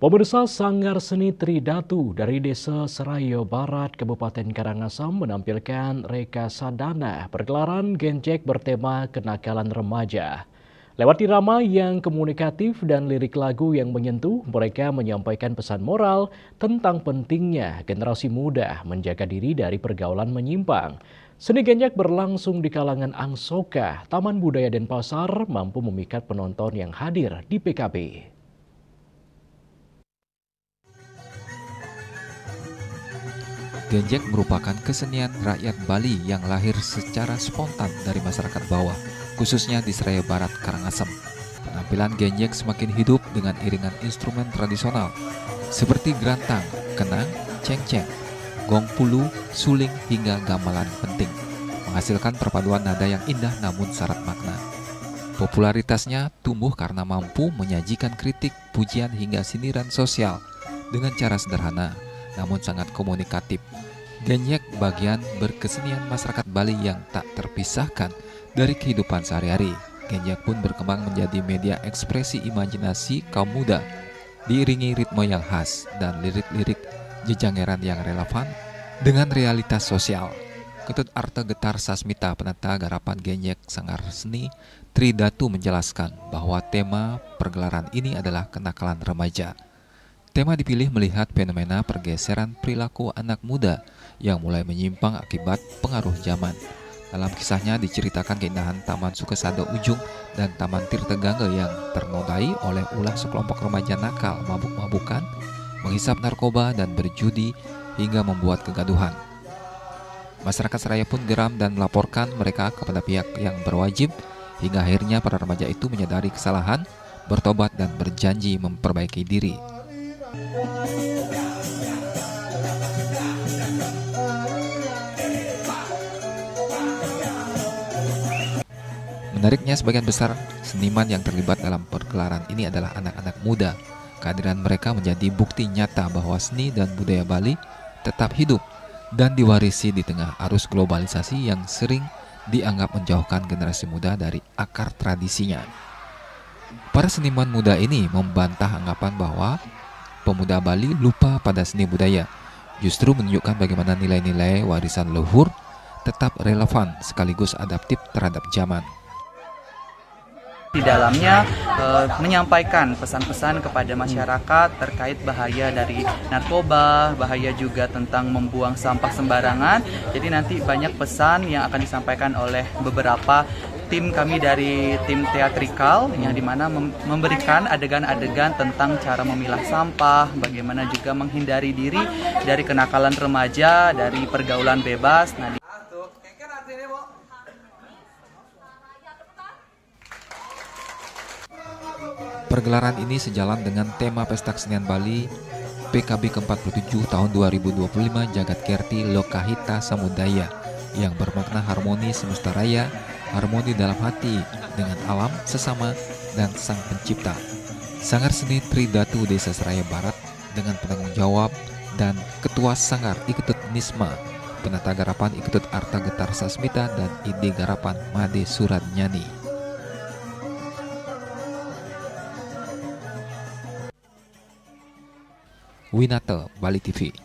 Pemirsa, Sanggar Seni Tridatu dari Desa Serayo Barat, Kabupaten Karangasem menampilkan reka sadana pergelaran genjek bertema kenakalan remaja. Lewat irama yang komunikatif dan lirik lagu yang menyentuh, mereka menyampaikan pesan moral tentang pentingnya generasi muda menjaga diri dari pergaulan menyimpang. Seni genjek berlangsung di kalangan Angsoka, Taman Budaya Denpasar, mampu memikat penonton yang hadir di PKB. Genjek merupakan kesenian rakyat Bali yang lahir secara spontan dari masyarakat bawah, khususnya di Serayo Barat, Karangasem. Penampilan genjek semakin hidup dengan iringan instrumen tradisional seperti gerantang, kenang, cengceng, gong pulu, suling hingga gamelan penting, menghasilkan perpaduan nada yang indah namun syarat makna. Popularitasnya tumbuh karena mampu menyajikan kritik, pujian hingga sindiran sosial dengan cara sederhana namun sangat komunikatif. Genjek bagian berkesenian masyarakat Bali yang tak terpisahkan dari kehidupan sehari-hari. Genjek pun berkembang menjadi media ekspresi imajinasi kaum muda, diiringi ritme yang khas dan lirik-lirik jejangeran yang relevan dengan realitas sosial. Ketut Arte Getar Sasmita, penata garapan Genjek Sanggar Seni Tridatu, menjelaskan bahwa tema pergelaran ini adalah kenakalan remaja. Tema dipilih melihat fenomena pergeseran perilaku anak muda yang mulai menyimpang akibat pengaruh zaman. Dalam kisahnya diceritakan keindahan Taman Sukesado Ujung dan Taman Tirta Gangga yang ternodai oleh ulah sekelompok remaja nakal, mabuk-mabukan, menghisap narkoba dan berjudi hingga membuat kegaduhan. Masyarakat Seraya pun geram dan melaporkan mereka kepada pihak yang berwajib, hingga akhirnya para remaja itu menyadari kesalahan, bertobat dan berjanji memperbaiki diri. Menariknya, sebagian besar seniman yang terlibat dalam pergelaran ini adalah anak-anak muda. Kehadiran mereka menjadi bukti nyata bahwa seni dan budaya Bali tetap hidup dan diwarisi di tengah arus globalisasi yang sering dianggap menjauhkan generasi muda dari akar tradisinya. Para seniman muda ini membantah anggapan bahwa pemuda Bali lupa pada seni budaya, justru menunjukkan bagaimana nilai-nilai warisan leluhur tetap relevan sekaligus adaptif terhadap zaman. Di dalamnya menyampaikan pesan-pesan kepada masyarakat terkait bahaya dari narkoba, bahaya juga tentang membuang sampah sembarangan. Jadi nanti banyak pesan yang akan disampaikan oleh beberapa tim kami dari tim teatrikal yang dimana memberikan adegan-adegan tentang cara memilah sampah, bagaimana juga menghindari diri dari kenakalan remaja, dari pergaulan bebas. Pergelaran ini sejalan dengan tema Pesta Kesenian Bali PKB ke-47 tahun 2025 Jagat Kerti Lokahita Samudaya yang bermakna harmoni semesta raya, harmoni dalam hati dengan alam, sesama, dan Sang Pencipta. Sanggar Seni Tridatu Desa Serayo Barat dengan penanggung jawab dan Ketua Sanggar Iketut Nisma, penata garapan Iketut Arte Getar Sasmita, dan ide garapan Made Suradnyani. Winata, Bali TV.